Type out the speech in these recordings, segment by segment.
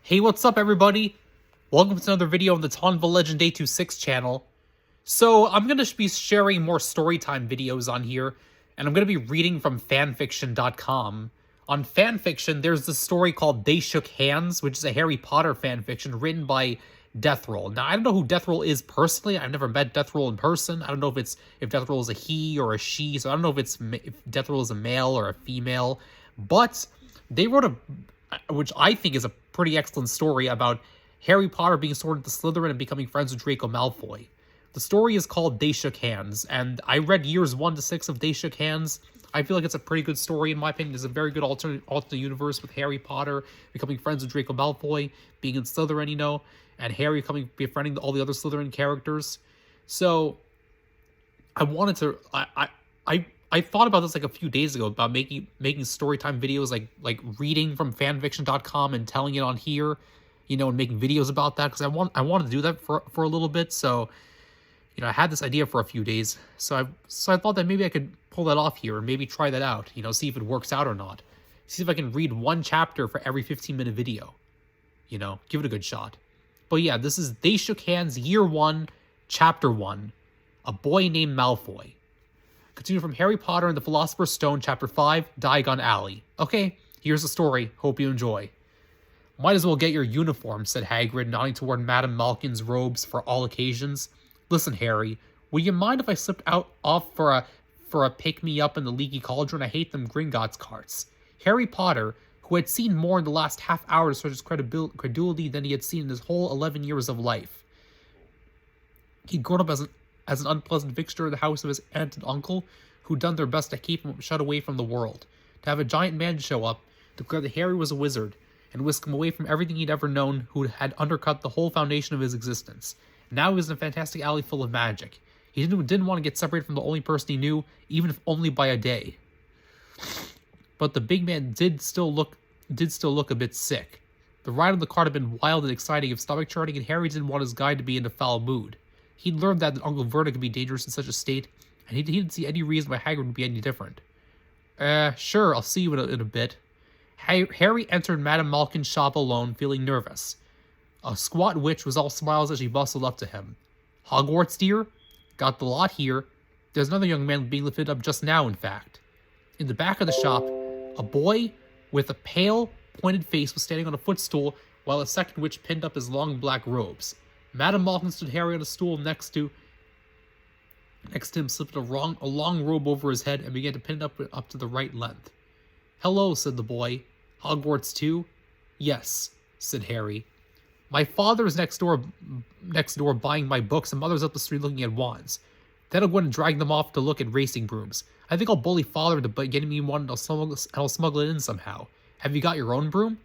Hey, what's up everybody? Welcome to another video on the Tonva Legend 826 channel. So, I'm going to be sharing more storytime videos on here, and I'm going to be reading from fanfiction.com. On Fanfiction, there's this story called They Shook Hands, which is a Harry Potter fanfiction written by Deathroll. Now, I don't know who Deathroll is personally. I've never met Deathroll in person. I don't know if Deathroll is a he or a she, so I don't know if Deathroll is a male or a female. But they wrote which I think is a pretty excellent story about Harry Potter being sorted to Slytherin and becoming friends with Draco Malfoy. The story is called They Shook Hands, and I read years 1 to 6 of They Shook Hands. I feel like it's a pretty good story, in my opinion. It's a very good alternate universe with Harry Potter becoming friends with Draco Malfoy, being in Slytherin, and Harry befriending all the other Slytherin characters. So, I wanted to... I thought about this like a few days ago about making storytime videos, like reading from fanfiction.com and telling it on here, and making videos about that, because I wanted to do that for a little bit. So, I had this idea for a few days. So I thought that maybe I could pull that off here and maybe try that out, see if it works out or not. See if I can read one chapter for every 15-minute video. Give it a good shot. But yeah, this is They Shook Hands, Year 1, Chapter 1, A Boy Named Malfoy. Continue from Harry Potter and the Philosopher's Stone, Chapter 5, Diagon Alley. Okay, here's the story. Hope you enjoy. Might as well get your uniform, said Hagrid, nodding toward Madame Malkin's robes for all occasions. Listen, Harry, would you mind if I slipped off for a pick-me-up in the leaky cauldron? I hate them Gringotts carts. Harry Potter, who had seen more in the last half hour to search his credulity than he had seen in his whole 11 years of life. He'd grown up as an unpleasant fixture in the house of his aunt and uncle, who'd done their best to keep him shut away from the world. To have a giant man show up, declare that Harry was a wizard, and whisk him away from everything he'd ever known, who had undercut the whole foundation of his existence. Now he was in a fantastic alley full of magic. He didn't want to get separated from the only person he knew, even if only by a day. But the big man did still look a bit sick. The ride on the cart had been wild and exciting of stomach churning, and Harry didn't want his guide to be in a foul mood. He'd learned that Uncle Vernon could be dangerous in such a state, and he didn't see any reason why Hagrid would be any different. Sure, I'll see you in a bit. Harry entered Madame Malkin's shop alone, feeling nervous. A squat witch was all smiles as she bustled up to him. Hogwarts, dear? Got the lot here. There's another young man being lifted up just now, in fact. In the back of the shop, a boy with a pale, pointed face was standing on a footstool, while a second witch pinned up his long black robes. Madame Malkin stood Harry on a stool next to him, slipped a long robe over his head, and began to pin it up to the right length. Hello, said the boy. Hogwarts too? Yes, said Harry. My father's next door buying my books, and mother's up the street looking at wands. Then I'll go and drag them off to look at racing brooms. I think I'll bully father into getting me one, and I'll smuggle it in somehow. Have you got your own broom?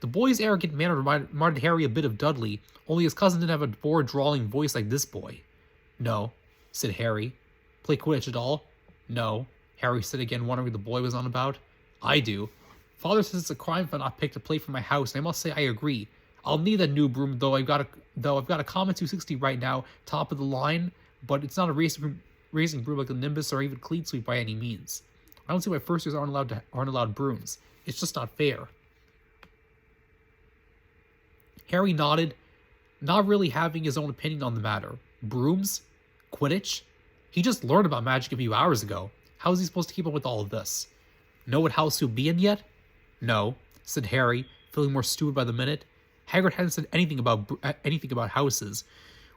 The boy's arrogant manner reminded Harry a bit of Dudley, only his cousin didn't have a bored, drawling voice like this boy. No, said Harry. Play Quidditch at all? No, Harry said again, wondering what the boy was on about. I do. Father says it's a crime if I not pick to play for my house, and I must say I agree. I'll need that new broom, though I've got a common 260 right now, top of the line, but it's not a racing broom like the Nimbus or even Cleat Sweep by any means. I don't see why first years aren't allowed brooms. It's just not fair. Harry nodded, not really having his own opinion on the matter. Brooms? Quidditch? He just learned about magic a few hours ago. How is he supposed to keep up with all of this? Know what house he'll be in yet? No, said Harry, feeling more stupid by the minute. Hagrid hadn't said anything about houses.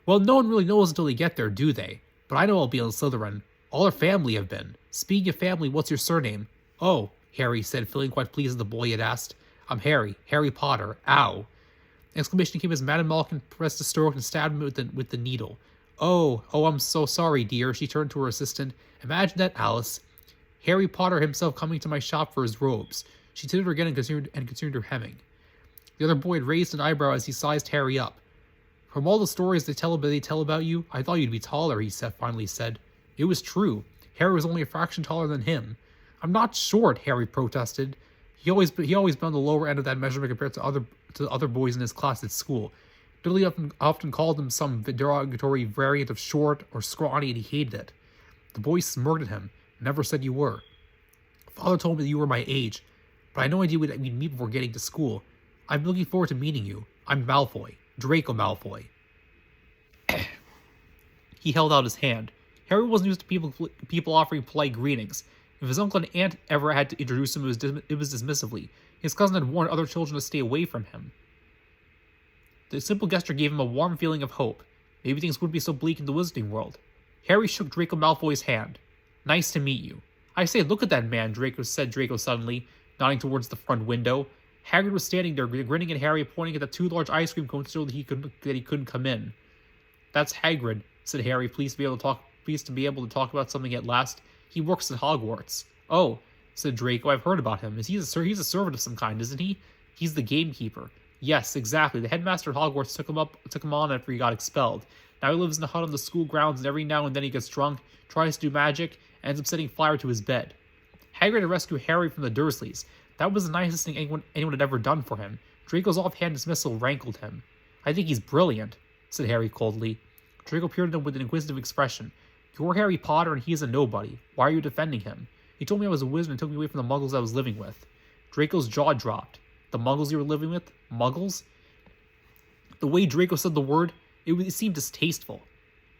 Well, no one really knows until they get there, do they? But I know I'll be on Slytherin. All our family have been. Speaking of family, what's your surname? Oh, Harry said, feeling quite pleased as the boy had asked. I'm Harry Potter. Ow. An exclamation came as Madame Malkin pressed a stroke and stabbed him with the needle. Oh, I'm so sorry, dear, she turned to her assistant. Imagine that, Alice. Harry Potter himself coming to my shop for his robes. She tittered again and continued her hemming. The other boy had raised an eyebrow as he sized Harry up. From all the stories they tell about you, I thought you'd be taller, he finally said. It was true. Harry was only a fraction taller than him. I'm not short, Harry protested. He always been on the lower end of that measurement compared to other boys in his class at school. Dudley often called him some derogatory variant of short or scrawny, and he hated it. The boy smirked at him. Never said you were. Father told me that you were my age, but I had no idea we'd meet before getting to school. I'm looking forward to meeting you. I'm Malfoy. Draco Malfoy. He held out his hand. Harry wasn't used to people offering polite greetings. If his uncle and aunt ever had to introduce him, it was dismissively. His cousin had warned other children to stay away from him. The simple gesture gave him a warm feeling of hope. Maybe things wouldn't be so bleak in the Wizarding World. Harry shook Draco Malfoy's hand. Nice to meet you. I say, look at that man, Draco suddenly, nodding towards the front window. Hagrid was standing there, grinning at Harry, pointing at the 2 large ice cream cones so that he couldn't come in. That's Hagrid, said Harry, pleased to be able to talk about something at last. He works at Hogwarts. Oh, said Draco, I've heard about him. He's a servant of some kind, isn't he? He's the gamekeeper. Yes, exactly. The headmaster at Hogwarts took him on after he got expelled. Now he lives in a hut on the school grounds, and every now and then he gets drunk, tries to do magic, and ends up setting fire to his bed. Hagrid had rescued Harry from the Dursleys. That was the nicest thing anyone had ever done for him. Draco's offhand dismissal rankled him. I think he's brilliant, said Harry coldly. Draco peered at him with an inquisitive expression. You're Harry Potter and he is a nobody. Why are you defending him? He told me I was a wizard and took me away from the muggles I was living with. Draco's jaw dropped. The muggles you were living with? Muggles? The way Draco said the word, it seemed distasteful.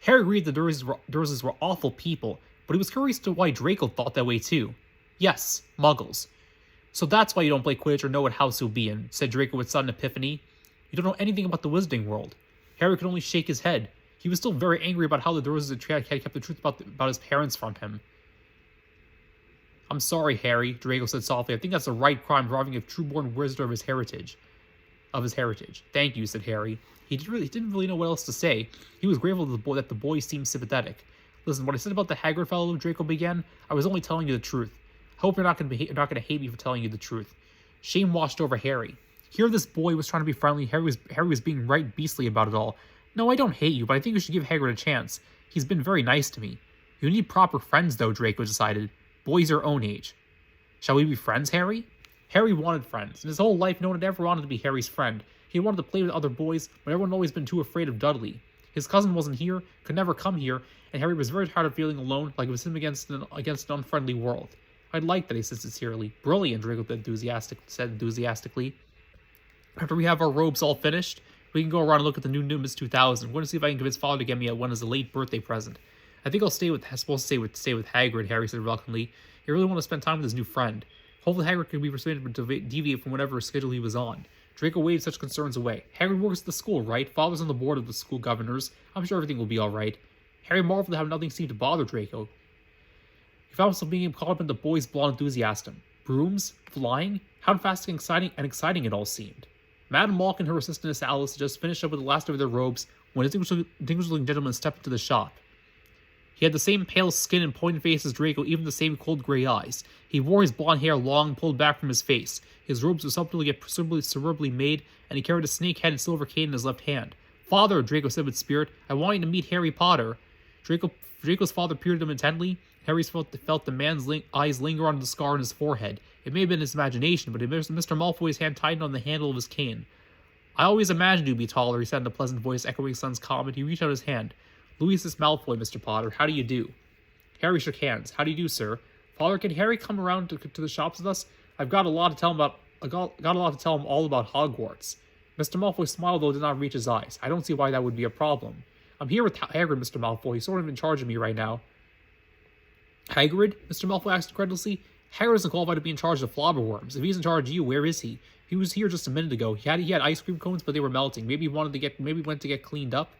Harry agreed the Dursleys were awful people, but he was curious to why Draco thought that way too. Yes, muggles. So that's why you don't play Quidditch or know what house you'll be in, said Draco with sudden epiphany. You don't know anything about the Wizarding World. Harry could only shake his head. He was still very angry about how the Dursleys had kept the truth about his parents from him. I'm sorry, Harry, Draco said softly. I think that's the right crime, robbing a true-born wizard of his heritage. Thank you, said Harry. He didn't really know what else to say. He was grateful that the boy seemed sympathetic. Listen, what I said about the Hagrid fellow, Draco began, I was only telling you the truth. I hope you're not going to hate me for telling you the truth. Shame washed over Harry. Here this boy was trying to be friendly. Harry was being right beastly about it all. No, I don't hate you, but I think you should give Hagrid a chance. He's been very nice to me. You need proper friends, though, Draco decided. Boys your own age. Shall we be friends, Harry? Harry wanted friends. In his whole life, no one had ever wanted to be Harry's friend. He wanted to play with other boys, but everyone had always been too afraid of Dudley. His cousin wasn't here, could never come here, and Harry was very tired of feeling alone, like it was him against an unfriendly world. I'd like that, he said sincerely. Brilliant, Draco said enthusiastically. After we have our robes all finished, we can go around and look at the new Nimbus 2000. I'm going to see if I can convince Father to get me one as a late birthday present. I think I'll stay with Hagrid, Harry said reluctantly. He really want to spend time with his new friend. Hopefully Hagrid can be persuaded to deviate from whatever schedule he was on. Draco waved such concerns away. Hagrid works at the school, right? Father's on the board of the school governors. I'm sure everything will be alright. Harry marveled at how nothing seemed to bother Draco. He found himself being caught up in the boy's blonde enthusiasm. Brooms? Flying? How fast and exciting it all seemed. Madame Malk and her assistantess Alice had just finished up with the last of their robes when a distinguished gentleman stepped into the shop. He had the same pale skin and pointed face as Draco, even the same cold gray eyes. He wore his blonde hair long, pulled back from his face. His robes were subtly yet superbly made, and he carried a snake head and silver cane in his left hand. Father, Draco said with spirit, I want you to meet Harry Potter. Draco's father peered at him intently. Harry felt the man's eyes linger on the scar on his forehead. It may have been his imagination, but Mr. Malfoy's hand tightened on the handle of his cane. I always imagined you'd be taller, he said in a pleasant voice, echoing his son's comment. He reached out his hand. Lucius Malfoy, Mr. Potter, how do you do? Harry shook hands. How do you do, sir? Father, can Harry come around to the shops with us? I've got a lot to tell him all about Hogwarts. Mr. Malfoy smiled, though did not reach his eyes. I don't see why that would be a problem. I'm here with Hagrid, Mr. Malfoy. He's sort of in charge of me right now. Hagrid? Mr. Malfoy asked incredulously. Hagrid isn't qualified to be in charge of flobberworms. If he's in charge of you, where is he? He was here just a minute ago. He had ice cream cones, but they were melting. Maybe he went to get cleaned up.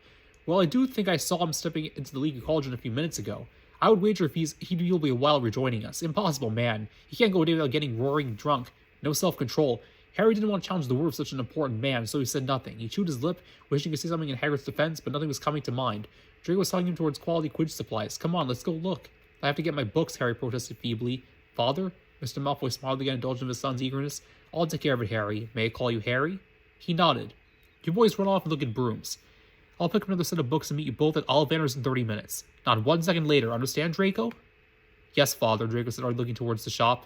Well, I do think I saw him stepping into the League of Cauldron a few minutes ago. I would wager if he'll be a while rejoining us. Impossible, man. He can't go a day without getting roaring drunk. No self-control. Harry didn't want to challenge the word of such an important man, so he said nothing. He chewed his lip, wishing to say something in Hagrid's defense, but nothing was coming to mind. Draco was talking him towards quality Quidditch supplies. Come on, let's go look. I have to get my books, Harry protested feebly. Father? Mr. Malfoy smiled again, indulging in his son's eagerness. I'll take care of it, Harry. May I call you Harry? He nodded. You boys run off and look at brooms. I'll pick up another set of books and meet you both at Ollivanders in 30 minutes. Not 1 second later, understand, Draco? Yes, Father, Draco said, looking towards the shop.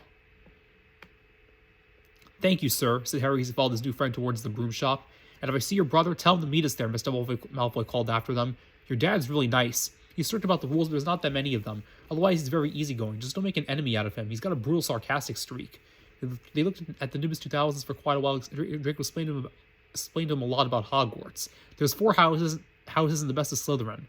Thank you, sir, said Harry as he followed his new friend towards the broom shop. And if I see your brother, tell him to meet us there, Mr. Malfoy called after them. Your dad's really nice. He's strict about the rules, but there's not that many of them. Otherwise, he's very easygoing. Just don't make an enemy out of him. He's got a brutal, sarcastic streak. They looked at the Nimbus 2000s for quite a while. Draco explained to him a lot about Hogwarts. There's 4 houses in the best of Slytherin.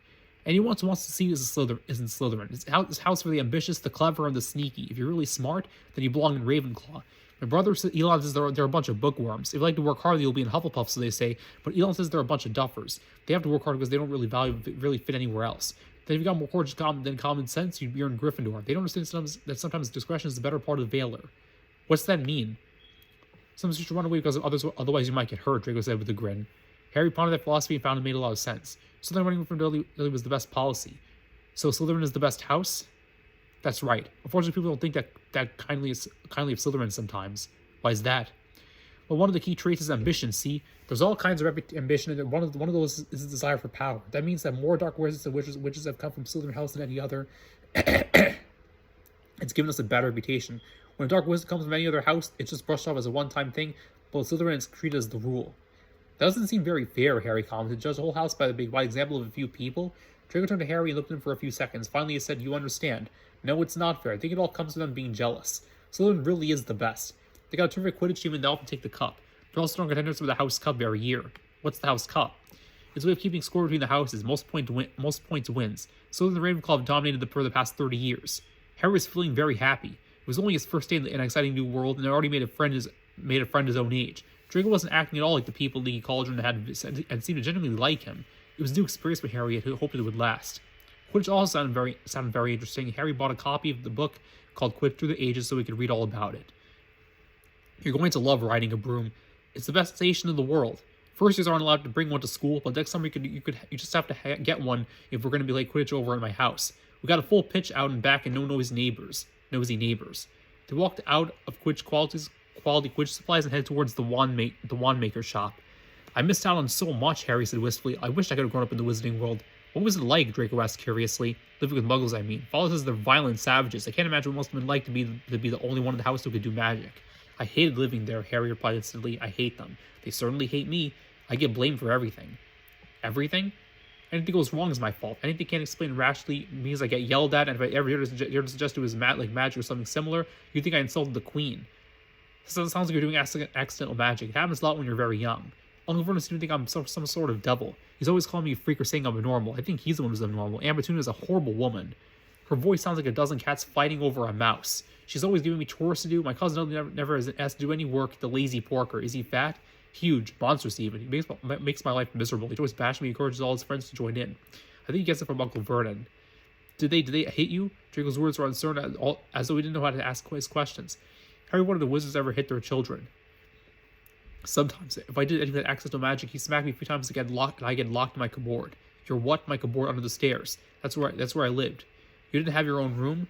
Anyone who wants to see is in Slytherin. This house for the ambitious, the clever, and the sneaky. If you're really smart, then you belong in Ravenclaw. My brother Elon says they're a bunch of bookworms. If you like to work hard, you'll be in Hufflepuff, so they say. But Elon says they're a bunch of duffers. They have to work hard because they don't really fit anywhere else. Then if you got more courage than common sense, you're in Gryffindor. They don't understand that sometimes discretion is the better part of valor. What's that mean? Sometimes you should run away because otherwise you might get hurt, Draco said with a grin. Harry pondered that philosophy and found it made a lot of sense. So then running away from Dudley was the best policy. So Slytherin is the best house? That's right. Unfortunately, people don't think that kindly of Slytherin sometimes. Why is that? Well, one of the key traits is ambition, see? There's all kinds of ambition, and one of those is the desire for power. That means that more dark wizards and witches have come from Slytherin house than any other. It's given us a bad reputation. When a dark wizard comes from any other house, it's just brushed off as a one-time thing, but Slytherin is treated as the rule. That doesn't seem very fair, Harry commented. Judge the whole house by the example of a few people. Draco turned to Harry and looked at him for a few seconds. Finally, he said, "You understand. No, it's not fair. I think it all comes from them being jealous. Slytherin really is the best. They got a terrific Quidditch team and they often take the cup. They're also strong contenders for the House Cup every year." What's the House Cup? It's a way of keeping score between the houses. Most points wins. Slytherin and Ravenclaw have dominated for the past 30 years. Harry was feeling very happy. It was only his first day in an exciting new world, and he already made a friend his own age. Draco wasn't acting at all like the people Leaky Cauldron and seemed to genuinely like him. It was a new experience for Harry and hoped it would last. Quidditch also sounded very interesting. Harry bought a copy of the book called Quidditch Through the Ages so he could read all about it. You're going to love riding a broom. It's the best station in the world. First years aren't allowed to bring one to school, but next summer you just have to get one if we're going to be like Quidditch over at my house. We got a full pitch out and back and no nosy neighbors. They walked out of quality Quidditch supplies and headed towards the wand maker shop. I missed out on so much, Harry said wistfully. I wish I could have grown up in the wizarding world. What was it like? Draco asked curiously. Living with muggles, I mean. Father says they're violent savages. I can't imagine what it must have been like to be the only one in the house who could do magic. I hated living there, Harry replied instantly. I hate them. They certainly hate me. I get blamed for everything. Everything? Anything goes wrong is my fault. Anything can't explain rationally means I get yelled at, and if I ever hear to suggest it was magic or something similar, you think I insulted the queen. So it sounds like you're doing accidental magic. It happens a lot when you're very young. Uncle Vernon seems to think I'm some sort of devil. He's always calling me a freak or saying I'm abnormal. I think he's the one who's abnormal. Aunt Petunia is a horrible woman. Her voice sounds like a dozen cats fighting over a mouse. She's always giving me chores to do. My cousin never has to do any work. The lazy porker. Is he fat? Huge. Monstrous even. He makes my life miserable. He always bashes me. He encourages all his friends to join in. I think he gets it from Uncle Vernon. Did they hate you? Draco's words were uncertain as though he didn't know how to ask his questions. Harry wondered if the wizards ever hit their children. Sometimes, if I did any of that accidental magic, he smacked me a few times and I get locked in my cupboard. Your what? My cupboard under the stairs. That's where I lived. You didn't have your own room?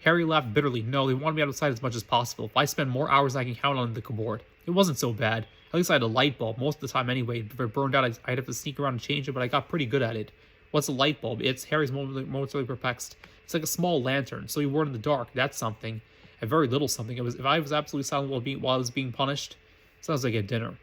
Harry laughed bitterly. No, they wanted me outside as much as possible. If I spend more hours than I can count on the cupboard. It wasn't so bad. At least I had a light bulb, most of the time anyway. If it burned out, I'd have to sneak around and change it, but I got pretty good at it. What's a light bulb? It's Harry's momentarily perplexed. It's like a small lantern, so you weren't in the dark. That's something. A very little something. If I was absolutely silent while I was being punished, sounds like at dinner.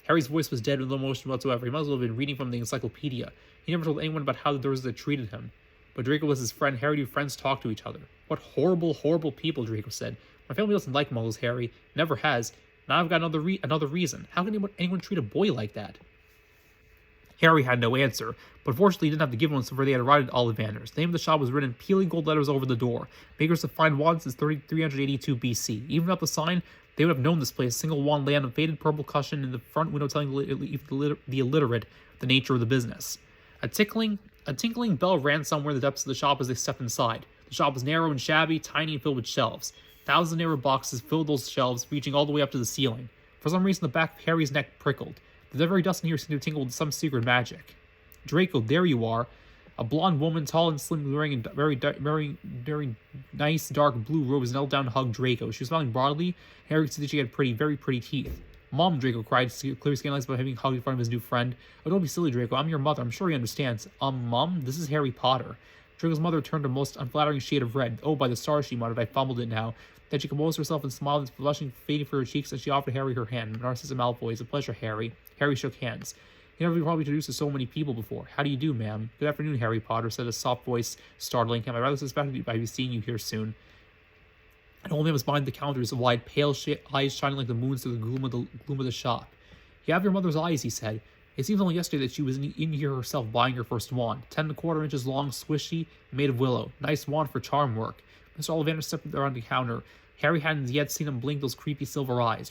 Harry's voice was dead with no emotion whatsoever. He might as well have been reading from the encyclopedia. He never told anyone about how the wizards treated him. But Draco was his friend. Harry knew friends talk to each other. What horrible, horrible people, Draco said. My family doesn't like muggles, Harry. Never has. Now I've got another reason. How can anyone treat a boy like that? Harry had no answer, but fortunately he didn't have to give one, so they had arrived at Ollivanders. The name of the shop was written in peeling gold letters over the door. Makers of fine wands since 382 BC. Even without the sign, they would have known this place. A single wand lay on a faded purple cushion in the front window, telling the illiterate the nature of the business. A tinkling bell rang somewhere in the depths of the shop as they stepped inside. The shop was narrow and shabby, tiny and filled with shelves. Thousands of narrow boxes filled those shelves, reaching all the way up to the ceiling. For some reason, the back of Harry's neck prickled. The very dust in here seemed to tingle with some secret magic. Draco, there you are. A blonde woman, tall and slim, wearing very nice dark blue robes, knelt down and hugged Draco. She was smiling broadly. Harry could see that she had very pretty teeth. Mom, Draco cried, clear scandalized by having hugged in front of his new friend. Oh, don't be silly, Draco. I'm your mother. I'm sure he understands. Mom, this is Harry Potter. Draco's mother turned a most unflattering shade of red. Oh, by the stars, she muttered. I fumbled it now. Then she composed herself and smiled, and blushing fading for her cheeks, as she offered Harry her hand. Narcissa Malfoy, it's a pleasure, Harry. Harry shook hands. He never been probably introduced to so many people before. How do you do, ma'am? Good afternoon, Harry Potter, said a soft voice, startling him. I rather suspected I'd be seeing you here soon. An old man was behind the counter, his wide, pale eyes shining like the moons through the gloom of the shop. "You have your mother's eyes," he said. "It seems only yesterday that she was in here herself buying her first wand. 10¼ inches long, squishy, made of willow. Nice wand for charm work." Mr. Ollivander stepped around the counter. Harry hadn't yet seen him blink those creepy silver eyes.